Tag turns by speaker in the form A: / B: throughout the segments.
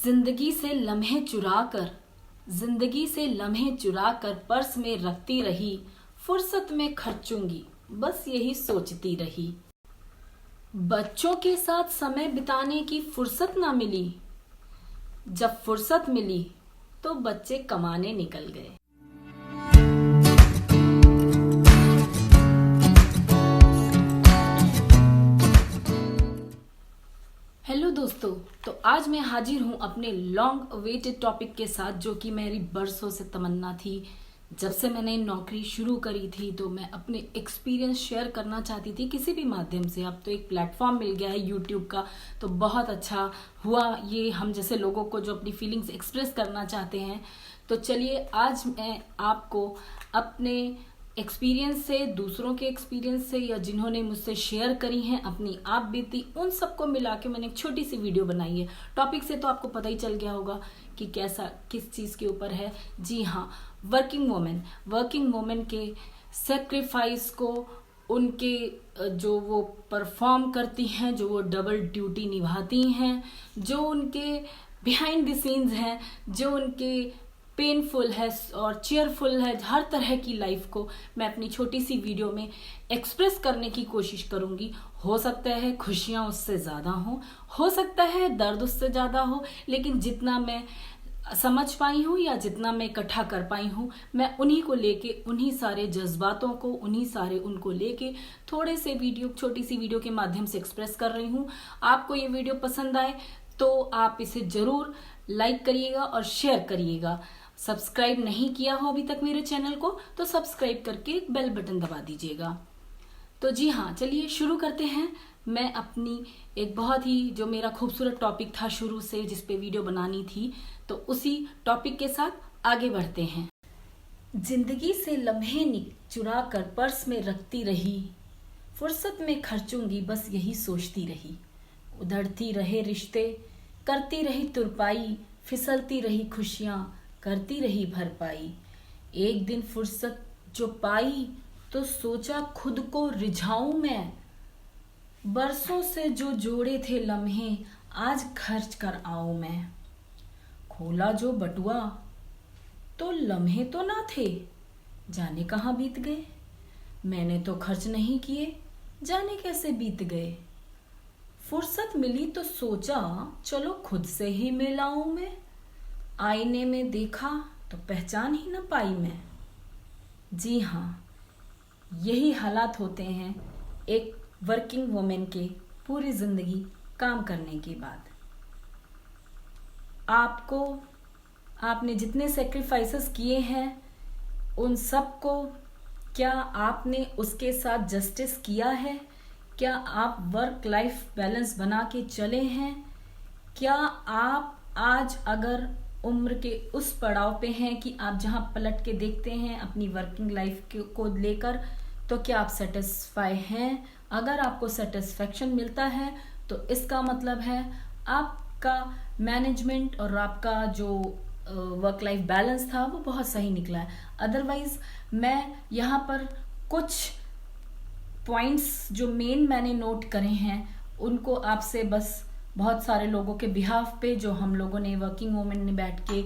A: जिंदगी से लम्हे चुरा कर पर्स में रखती रही, फुर्सत में खर्चूंगी बस यही सोचती रही। बच्चों के साथ समय बिताने की फुर्सत ना मिली, जब फुर्सत मिली तो बच्चे कमाने निकल गए। हेलो दोस्तों, तो आज मैं हाजिर हूँ अपने लॉन्ग अवेटेड टॉपिक के साथ, जो कि मेरी बरसों से तमन्ना थी। जब से मैंने नौकरी शुरू करी थी तो मैं अपने एक्सपीरियंस शेयर करना चाहती थी किसी भी माध्यम से। अब तो एक प्लेटफॉर्म मिल गया है यूट्यूब का, तो बहुत अच्छा हुआ ये हम जैसे लोगों को जो अपनी फीलिंग्स एक्सप्रेस करना चाहते हैं। तो चलिए आज मैं आपको अपने एक्सपीरियंस से, दूसरों के एक्सपीरियंस से, या जिन्होंने मुझसे शेयर करी हैं अपनी आप बीती, उन सबको मिला के मैंने एक छोटी सी वीडियो बनाई है। टॉपिक से तो आपको पता ही चल गया होगा कि कैसा किस चीज़ के ऊपर है। जी हाँ, वर्किंग वुमेन के सेक्रीफाइस को, उनके जो वो परफॉर्म करती हैं, जो वो डबल ड्यूटी निभाती हैं, जो उनके बिहाइंड द सीन्स हैं, जो उनके पेनफुल है और चेयरफुल है, हर तरह की लाइफ को मैं अपनी छोटी सी वीडियो में एक्सप्रेस करने की कोशिश करूंगी। हो सकता है खुशियां उससे ज़्यादा हो सकता है दर्द उससे ज़्यादा हो, लेकिन जितना मैं समझ पाई हूँ या जितना मैं इकट्ठा कर पाई हूँ, मैं उन्हीं को लेके, उन्हीं सारे जज्बातों को, उनको लेके थोड़े से वीडियो, छोटी सी वीडियो के माध्यम से एक्सप्रेस कर रही हूँ। आपको ये वीडियो पसंद आए तो आप इसे ज़रूर लाइक करिएगा और शेयर करिएगा। सब्सक्राइब नहीं किया हो अभी तक मेरे चैनल को तो सब्सक्राइब करके बेल बटन दबा दीजिएगा। तो जी हाँ, चलिए शुरू करते हैं। मैं अपनी एक बहुत ही जो मेरा खूबसूरत टॉपिक था शुरू से, जिस पे वीडियो बनानी थी, तो उसी टॉपिक के साथ आगे बढ़ते हैं। जिंदगी से लम्हे चुरा कर पर्स में रखती रही, फुर्सत में खर्चूंगी बस यही सोचती रही। उधड़ती रहे रिश्ते, करती रही तुरपाई, फिसलती रही खुशियाँ, करती रही भरपाई। एक दिन फुर्सत जो पाई तो सोचा खुद को रिझाऊं मैं। बरसों से जो जोड़े थे लम्हे आज खर्च कर आऊं मैं। खोला जो बटुआ तो लम्हे तो ना थे, जाने कहाँ बीत गए। मैंने तो खर्च नहीं किए, जाने कैसे बीत गए। फुर्सत मिली तो सोचा चलो खुद से ही मिलाऊं मैं। आईने में देखा तो पहचान ही न पाई मैं। जी हाँ, यही हालात होते हैं एक वर्किंग वुमेन के पूरी जिंदगी काम करने के बाद। आपने जितने सेक्रीफाइसेस किए हैं उन सब को क्या आपने उसके साथ जस्टिस किया है? क्या आप वर्क लाइफ बैलेंस बना के चले हैं? क्या आप आज अगर उम्र के उस पड़ाव पे हैं कि आप जहां पलट के देखते हैं अपनी वर्किंग लाइफ को लेकर, तो क्या आप सेटिस्फाई हैं? अगर आपको सेटिस्फेक्शन मिलता है तो इसका मतलब है आपका मैनेजमेंट और आपका जो वर्क लाइफ बैलेंस था वो बहुत सही निकला है। अदरवाइज मैं यहाँ पर कुछ पॉइंट्स जो मेन मैंने नोट करे हैं उनको आपसे बस बहुत सारे लोगों के बिहाफ पे, जो हम लोगों ने वर्किंग वुमेन ने बैठ के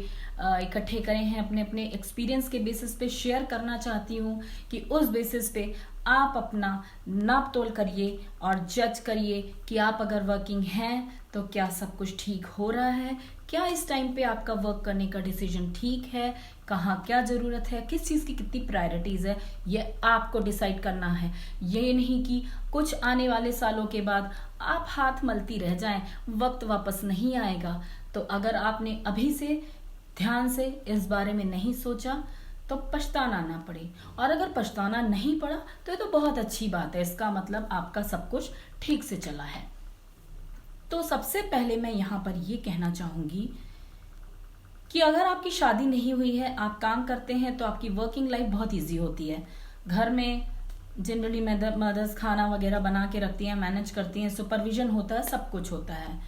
A: इकट्ठे करे हैं, अपने अपने एक्सपीरियंस के बेसिस पे शेयर करना चाहती हूँ कि उस बेसिस पे आप अपना नाप तोल करिए और जज करिए कि आप अगर वर्किंग हैं तो क्या सब कुछ ठीक हो रहा है, क्या इस टाइम पे आपका वर्क करने का डिसीजन ठीक है, कहाँ क्या ज़रूरत है, किस चीज़ की कितनी प्रायोरिटीज़ है, ये आपको डिसाइड करना है। ये नहीं कि कुछ आने वाले सालों के बाद आप हाथ मलती रह जाएं, वक्त वापस नहीं आएगा। तो अगर आपने अभी से ध्यान से इस बारे में नहीं सोचा तो पछताना ना पड़े, और अगर पछताना नहीं पड़ा तो ये तो बहुत अच्छी बात है। इसका मतलब आपका सब कुछ ठीक से चला है। तो सबसे पहले मैं यहाँ पर ये कहना चाहूँगी कि अगर आपकी शादी नहीं हुई है, आप काम करते हैं, तो आपकी वर्किंग लाइफ बहुत इजी होती है। घर में जनरली मदर्स खाना वगैरह बना के रखती हैं, मैनेज करती हैं, सुपरविजन होता है, सब कुछ होता है,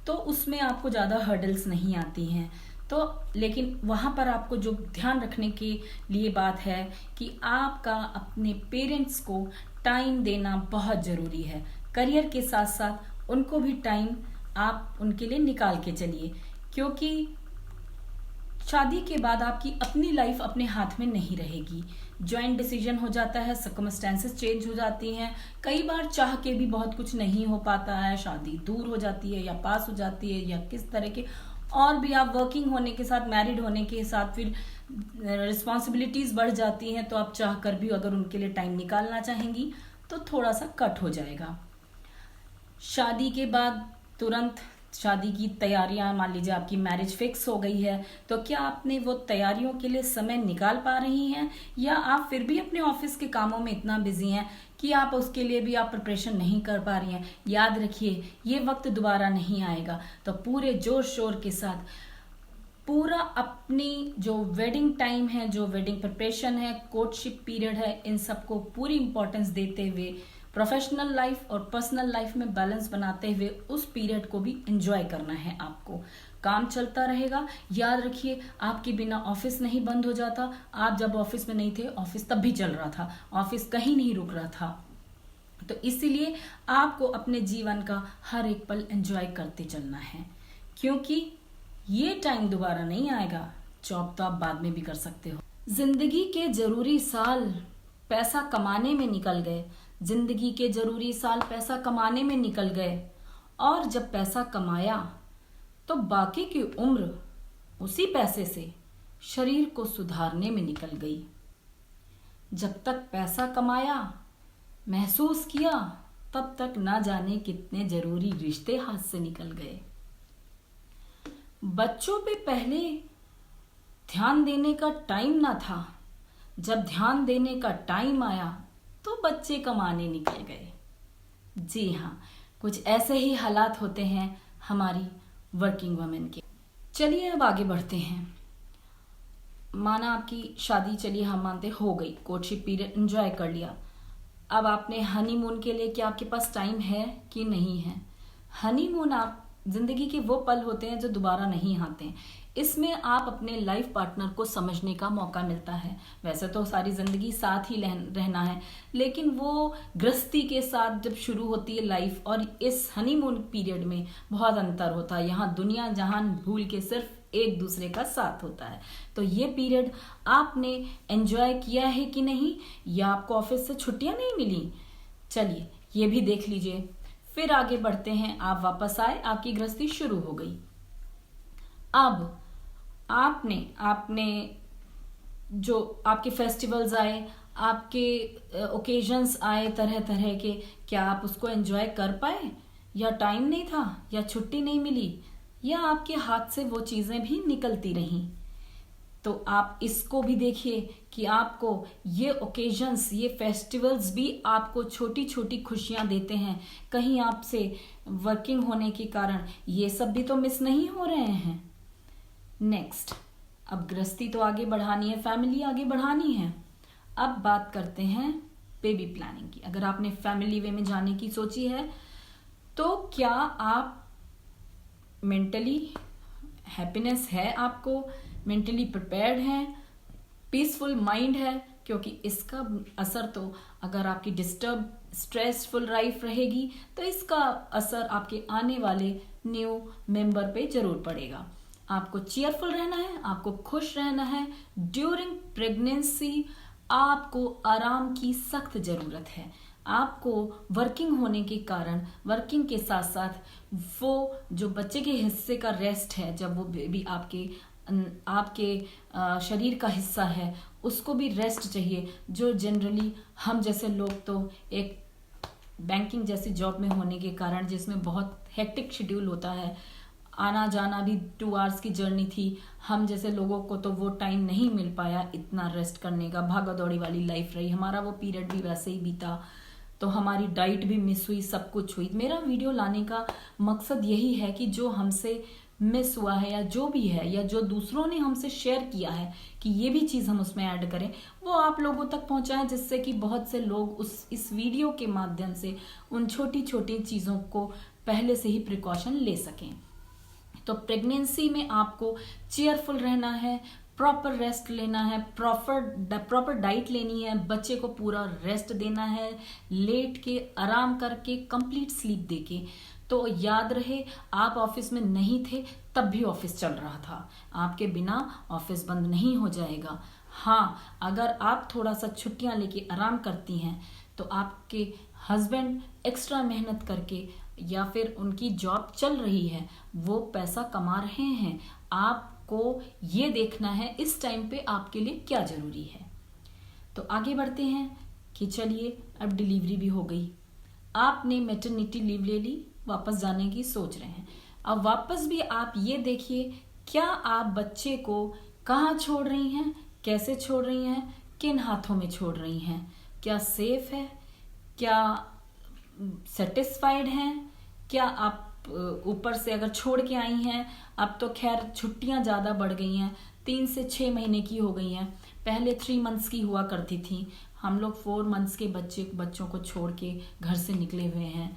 A: तो उसमें आपको ज़्यादा हर्डल्स नहीं आती हैं। तो लेकिन वहाँ पर आपको जो ध्यान रखने के लिए बात है कि आपका अपने पेरेंट्स को टाइम देना बहुत ज़रूरी है। करियर के साथ साथ उनको भी टाइम आप उनके लिए निकाल के चलिए। क्योंकि शादी के बाद आपकी अपनी लाइफ अपने हाथ में नहीं रहेगी। जॉइंट डिसीजन हो जाता है, सर्कमस्टेंसेस चेंज हो जाती हैं, कई बार चाह के भी बहुत कुछ नहीं हो पाता है, शादी दूर हो जाती है या पास हो जाती है या किस तरह के, और भी आप वर्किंग होने के साथ, मैरिड होने के साथ फिर रिस्पॉन्सिबिलिटीज बढ़ जाती हैं, तो आप चाह कर भी अगर उनके लिए टाइम निकालना चाहेंगी तो थोड़ा सा कट हो जाएगा। शादी के बाद तुरंत शादी की तैयारियां, मान लीजिए आपकी मैरिज फिक्स हो गई है, तो क्या आपने वो तैयारियों के लिए समय निकाल पा रही हैं, या आप फिर भी अपने ऑफिस के कामों में इतना बिजी हैं कि आप उसके लिए भी आप प्रिपरेशन नहीं कर पा रही हैं। याद रखिए, ये वक्त दोबारा नहीं आएगा, तो पूरे जोर शोर के साथ पूरा अपनी जो वेडिंग टाइम है, जो वेडिंग प्रिपरेशन है, कोर्टशिप पीरियड है, इन सबको पूरी इंपॉर्टेंस देते हुए प्रोफेशनल लाइफ और पर्सनल लाइफ में बैलेंस बनाते हुए उस पीरियड को भी एंजॉय करना है आपको। काम चलता रहेगा। याद रखिए, आपके बिना ऑफिस नहीं बंद हो जाता। आप जब ऑफिस में नहीं थे, ऑफिस तब भी चल रहा था, ऑफिस कहीं नहीं रुक रहा था। तो इसीलिए आपको अपने जीवन का हर एक पल एंजॉय करते चलना है, क्योंकि ये टाइम दोबारा नहीं आएगा। जॉब तो आप बाद में भी कर सकते हो। जिंदगी के जरूरी साल पैसा कमाने में निकल गए, जिंदगी के जरूरी साल पैसा कमाने में निकल गए, और जब पैसा कमाया तो बाकी की उम्र उसी पैसे से शरीर को सुधारने में निकल गई। जब तक पैसा कमाया, महसूस किया, तब तक ना जाने कितने जरूरी रिश्ते हाथ से निकल गए। बच्चों पे पहले ध्यान देने का टाइम ना था, जब ध्यान देने का टाइम आया तो बच्चे कमाने निकल गए। जी हाँ, कुछ ऐसे ही हालात होते हैं हमारी वर्किंग वुमेन के। चलिए अब आगे बढ़ते हैं। माना आपकी शादी, चलिए हम मानते हो गई, कोर्टशिप पीरियड एंजॉय कर लिया। अब आपने हनीमून के लिए, क्या आपके पास टाइम है कि नहीं है? हनीमून आप जिंदगी के वो पल होते हैं जो दोबारा नहीं आते हैं। इसमें आप अपने लाइफ पार्टनर को समझने का मौका मिलता है। वैसे तो सारी जिंदगी साथ ही रहना है, लेकिन वो गृहस्थी के साथ जब शुरू होती है लाइफ, और इस हनीमून पीरियड में बहुत अंतर होता है। यहाँ दुनिया जहान भूल के सिर्फ एक दूसरे का साथ होता है। तो ये पीरियड आपने एंजॉय किया है कि नहीं, या आपको ऑफिस से छुट्टियां नहीं मिली? चलिए ये भी देख लीजिए। फिर आगे बढ़ते हैं। आप वापस आए, आपकी गृहस्थी शुरू हो गई। अब आपने जो आपके फेस्टिवल्स आए, आपके ओकेजन्स आए तरह तरह के, क्या आप उसको एंजॉय कर पाए, या टाइम नहीं था, या छुट्टी नहीं मिली, या आपके हाथ से वो चीजें भी निकलती रहीं? तो आप इसको भी देखिए कि आपको ये ओकेजन्स, ये फेस्टिवल्स भी आपको छोटी छोटी खुशियां देते हैं। कहीं आपसे वर्किंग होने के कारण ये सब भी तो मिस नहीं हो रहे हैं। नेक्स्ट, अब गृहस्थी तो आगे बढ़ानी है, फैमिली आगे बढ़ानी है। अब बात करते हैं बेबी प्लानिंग की। अगर आपने फैमिली वे में जाने की सोची है, तो क्या आप मेंटली हैप्पीनेस है, आपको मेंटली प्रिपेयर्ड हैं, पीसफुल माइंड है? क्योंकि इसका असर तो, अगर आपकी डिस्टर्ब स्ट्रेसफुल लाइफ रहेगी, तो इसका असर आपके आने वाले न्यू मेंबर पे जरूर पड़ेगा। आपको चीयरफुल रहना है, आपको खुश रहना है। ड्यूरिंग प्रेगनेंसी आपको आराम की सख्त जरूरत है। आपको वर्किंग होने के कारण, वर्किंग के साथ साथ वो जो बच्चे के हिस्से का रेस्ट है, जब वो बेबी आपके शरीर का हिस्सा है, उसको भी रेस्ट चाहिए। जो जनरली हम जैसे लोग तो एक बैंकिंग जैसी जॉब में होने के कारण, जिसमें बहुत हेक्टिक शेड्यूल होता है, आना जाना भी 2 आवर्स की जर्नी थी, हम जैसे लोगों को तो वो टाइम नहीं मिल पाया इतना रेस्ट करने का। भागा दौड़ी वाली लाइफ रही, हमारा वो पीरियड भी वैसे ही बीता, तो हमारी डाइट भी मिस हुई, सब कुछ हुई। मेरा वीडियो लाने का मकसद यही है कि जो हमसे मिस हुआ है, या जो भी है, या जो दूसरों ने हमसे शेयर किया है कि ये भी चीज़ हम उसमें ऐड करें, वो आप लोगों तक पहुंचाएं, जिससे कि बहुत से लोग इस वीडियो के माध्यम से उन छोटी छोटी चीज़ों को पहले से ही प्रिकॉशन ले सकें। तो प्रेगनेंसी में आपको चेयरफुल रहना है, प्रॉपर रेस्ट लेना है, प्रॉपर डाइट लेनी है, बच्चे को पूरा रेस्ट देना है, लेट के आराम करके कंप्लीट स्लीप देके। तो याद रहे, आप ऑफिस में नहीं थे तब भी ऑफिस चल रहा था, आपके बिना ऑफिस बंद नहीं हो जाएगा। हाँ, अगर आप थोड़ा सा छुट्टियां लेके आराम करती हैं तो आपके हस्बैंड एक्स्ट्रा मेहनत करके या फिर उनकी जॉब चल रही है, वो पैसा कमा रहे हैं। आपको ये देखना है इस टाइम पे आपके लिए क्या जरूरी है। तो आगे बढ़ते हैं कि चलिए, अब डिलीवरी भी हो गई, आपने मैटरनिटी लीव ले ली, वापस जाने की सोच रहे हैं। अब वापस भी आप ये देखिए, क्या आप बच्चे को कहाँ छोड़ रही हैं, कैसे छोड़ रही हैं, किन हाथों में छोड़ रही हैं, क्या सेफ है, क्या सेटिस्फाइड हैं, क्या आप ऊपर से अगर छोड़ के आई हैं, अब तो खैर छुट्टियां ज़्यादा बढ़ गई हैं, 3 से 6 महीने की हो गई हैं, पहले 3 मंथ्स की हुआ करती थी। हम लोग 4 मंथ्स के बच्चों को छोड़ के घर से निकले हुए हैं।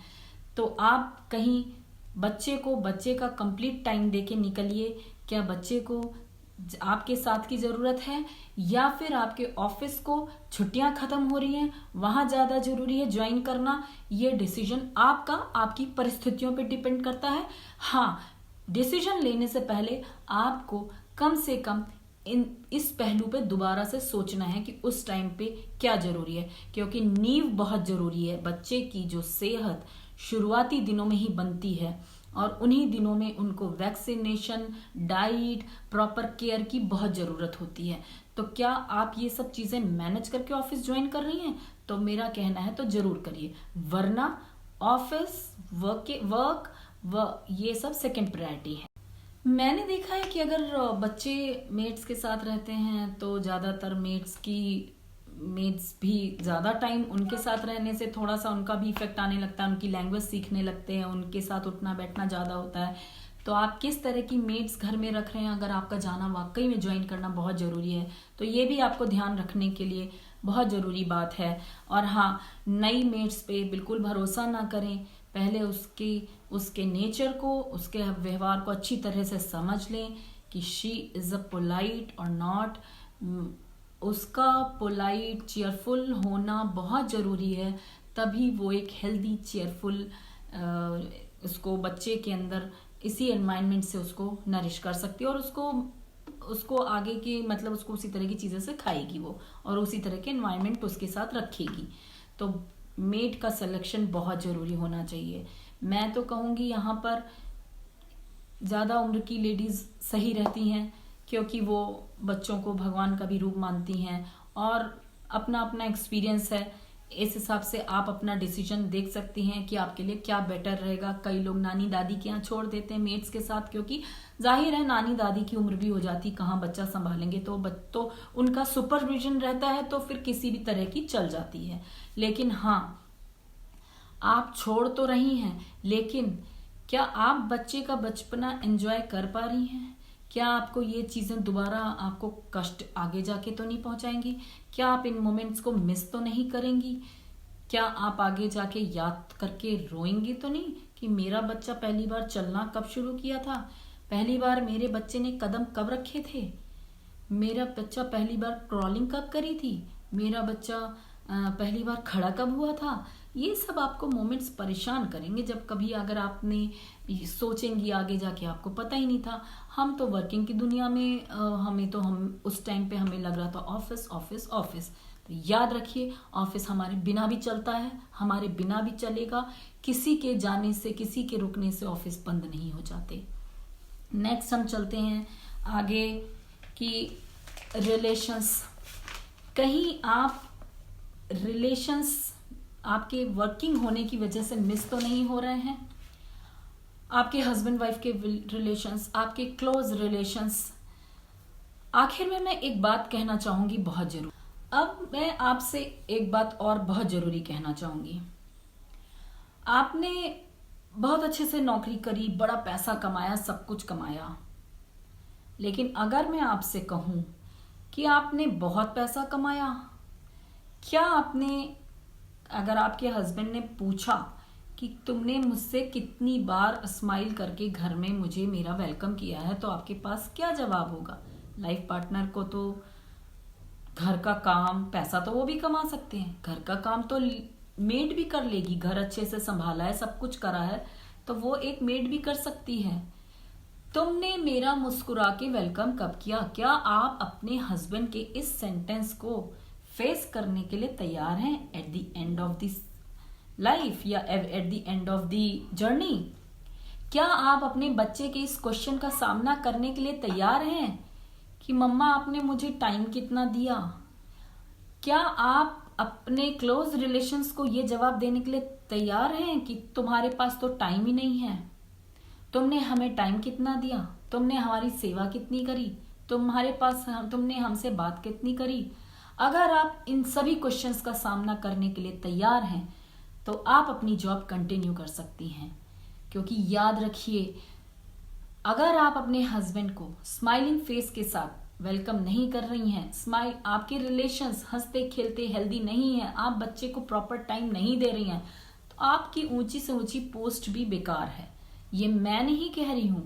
A: तो आप कहीं बच्चे का कंप्लीट टाइम देके निकलिए। क्या बच्चे को आपके साथ की ज़रूरत है या फिर आपके ऑफिस को छुट्टियां ख़त्म हो रही हैं, वहाँ ज़्यादा ज़रूरी है ज्वाइन करना? ये डिसीजन आपका, आपकी परिस्थितियों पे डिपेंड करता है। हाँ, डिसीजन लेने से पहले आपको कम से कम इस पहलू पे दोबारा से सोचना है कि उस टाइम पे क्या ज़रूरी है, क्योंकि नींव बहुत ज़रूरी है। बच्चे की जो सेहत शुरुआती दिनों में ही बनती है और उन्हीं दिनों में उनको वैक्सीनेशन, डाइट, प्रॉपर केयर की बहुत ज़रूरत होती है। तो क्या आप ये सब चीज़ें मैनेज करके ऑफिस ज्वाइन कर रही हैं? तो मेरा कहना है तो ज़रूर करिए, वरना ऑफिस वर्क ये सब सेकंड प्रायोरिटी है। मैंने देखा है कि अगर बच्चे मेट्स के साथ रहते हैं तो ज़्यादातर मेट्स भी ज़्यादा टाइम उनके साथ रहने से थोड़ा सा उनका भी इफेक्ट आने लगता है, उनकी लैंग्वेज सीखने लगते हैं, उनके साथ उठना बैठना ज़्यादा होता है। तो आप किस तरह की मेट्स घर में रख रहे हैं, अगर आपका जाना वाकई में ज्वाइन करना बहुत ज़रूरी है तो ये भी आपको ध्यान रखने के लिए बहुत ज़रूरी बात है। और हाँ, नई मेट्स पे बिल्कुल भरोसा ना करें, पहले उसके नेचर को, उसके व्यवहार को अच्छी तरह से समझ लें कि शी इज़ अ पोलाइट और नॉट। उसका पोलाइट, चेयरफुल होना बहुत ज़रूरी है, तभी वो एक हेल्दी चेयरफुल उसको बच्चे के अंदर इसी एनवायरनमेंट से उसको नरिश कर सकती है और उसको आगे के मतलब उसको उसी तरह की चीज़ें सिखाएगी वो, और उसी तरह के एनवायरनमेंट उसके साथ रखेगी। तो मेट का सिलेक्शन बहुत ज़रूरी होना चाहिए। मैं तो कहूँगी यहाँ पर ज़्यादा उम्र की लेडीज़ सही रहती हैं, क्योंकि वो बच्चों को भगवान का भी रूप मानती हैं और अपना अपना एक्सपीरियंस है। इस हिसाब से आप अपना डिसीजन देख सकती हैं कि आपके लिए क्या बेटर रहेगा। कई लोग नानी दादी के यहाँ छोड़ देते हैं मेट्स के साथ, क्योंकि जाहिर है नानी दादी की उम्र भी हो जाती, कहाँ बच्चा संभालेंगे, तो उनका सुपरविजन रहता है, तो फिर किसी भी तरह की चल जाती है। लेकिन हाँ, आप छोड़ तो रही हैं, लेकिन क्या आप बच्चे का बचपना एंजॉय कर पा रही हैं? क्या आपको ये चीज़ें दोबारा आपको कष्ट आगे जाके तो नहीं पहुंचाएंगी? क्या आप इन मोमेंट्स को मिस तो नहीं करेंगी? क्या आप आगे जाके याद करके रोएंगी तो नहीं कि मेरा बच्चा पहली बार चलना कब शुरू किया था, पहली बार मेरे बच्चे ने कदम कब रखे थे, मेरा बच्चा पहली बार क्रॉलिंग कब करी थी, मेरा बच्चा पहली बार खड़ा कब हुआ था? ये सब आपको मोमेंट्स परेशान करेंगे जब कभी अगर आपने सोचेंगी आगे जाके आपको पता ही नहीं था। हम तो वर्किंग की दुनिया में हम उस टाइम पे हमें लग रहा था ऑफिस ऑफिस ऑफिस। तो याद रखिए, ऑफिस हमारे बिना भी चलता है, हमारे बिना भी चलेगा। किसी के जाने से, किसी के रुकने से ऑफिस बंद नहीं हो जाते। नेक्स्ट हम चलते हैं आगे कि रिलेशंस। कहीं आप रिलेशंस आपके वर्किंग होने की वजह से मिस तो नहीं हो रहे हैं? आपके हस्बैंड वाइफ के रिलेशंस, आपके क्लोज रिलेशंस। आखिर में मैं एक बात कहना चाहूंगी बहुत जरूर। अब मैं आपसे एक बात और बहुत जरूरी कहना चाहूंगी। आपने बहुत अच्छे से नौकरी करी, बड़ा पैसा कमाया, सब कुछ कमाया, लेकिन अगर मैं आपसे कहूं कि आपने बहुत पैसा कमाया, क्या आपने, अगर आपके हस्बैंड ने पूछा कि तुमने मुझसे कितनी बार स्माइल करके घर में मुझे मेरा वेलकम किया है, तो आपके पास क्या जवाब होगा? लाइफ पार्टनर को तो घर का काम, पैसा तो वो भी कमा सकते हैं, घर का काम तो मेड भी कर लेगी, घर अच्छे से संभाला है, सब कुछ करा है, तो वो एक मेड भी कर सकती है। तुमने मेरा मुस्कुरा के वेलकम कब किया? क्या आप अपने हस्बैंड के इस सेंटेंस को फेस करने के लिए तैयार हैं at the end of this life या at the end of the journey? क्या आप अपने बच्चे के इस क्वेश्चन का सामना करने के लिए तैयार हैं कि मम्मा आपने मुझे टाइम कितना दिया? क्या आप अपने क्लोज रिलेशंस को ये जवाब देने के लिए तैयार हैं कि तुम्हारे पास तो टाइम ही नहीं है? तुमने हमें टाइम कितना दिया? तुमने हमारी सेवा कितनी करी? तुमने हमसे बात कितनी करी? अगर आप इन सभी क्वेश्चंस का सामना करने के लिए तैयार हैं तो आप अपनी जॉब कंटिन्यू कर सकती हैं। क्योंकि याद रखिए, अगर आप अपने हस्बैंड को स्माइलिंग फेस के साथ वेलकम नहीं कर रही हैं, स्माइल, आपके रिलेशंस हंसते खेलते हेल्दी नहीं है, आप बच्चे को प्रॉपर टाइम नहीं दे रही हैं, तो आपकी ऊंची से ऊंची पोस्ट भी बेकार है। ये मैं नहीं कह रही हूं,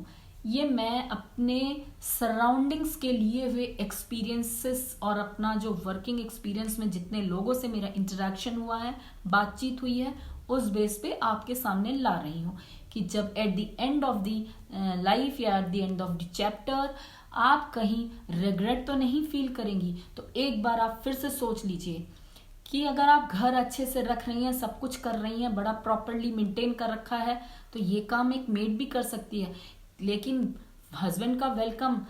A: ये मैं अपने सराउंडिंग्स के लिए हुए एक्सपीरियंसेस और अपना जो वर्किंग एक्सपीरियंस में जितने लोगों से मेरा इंटरेक्शन हुआ है, बातचीत हुई है, उस बेस पे आपके सामने ला रही हूँ कि जब at the end of the life या at the end of the chapter आप कहीं रिग्रेट तो नहीं फील करेंगी। तो एक बार आप फिर से सोच लीजिए कि अगर आप घर अच्छे से रख रही हैं, सब कुछ कर रही हैं, बड़ा प्रॉपरली मेंटेन कर रखा है, तो ये काम एक मेड भी कर सकती है। लेकिन हस्बैंड का वेलकम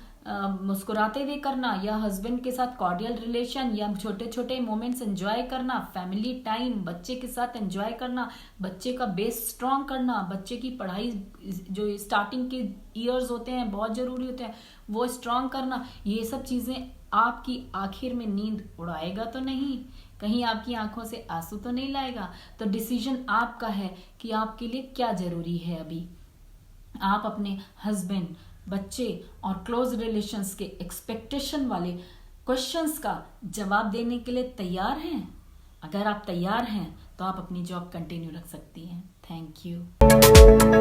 A: मुस्कुराते हुए करना, या हस्बैंड के साथ कॉर्डियल रिलेशन, या छोटे छोटे मोमेंट्स एंजॉय करना, फैमिली टाइम बच्चे के साथ एंजॉय करना, बच्चे का बेस स्ट्रांग करना, बच्चे की पढ़ाई जो स्टार्टिंग के ईयर्स होते हैं बहुत जरूरी होते हैं वो स्ट्रांग करना, ये सब चीजें आपकी आखिर में नींद उड़ाएगा तो नहीं, कहीं आपकी आंखों से आंसू तो नहीं लाएगा? तो डिसीजन आपका है कि आपके लिए क्या जरूरी है। अभी आप अपने हस्बैंड, बच्चे और क्लोज रिलेशंस के एक्सपेक्टेशन वाले क्वेश्चंस का जवाब देने के लिए तैयार हैं? अगर आप तैयार हैं तो आप अपनी जॉब कंटिन्यू रख सकती हैं। Thank you.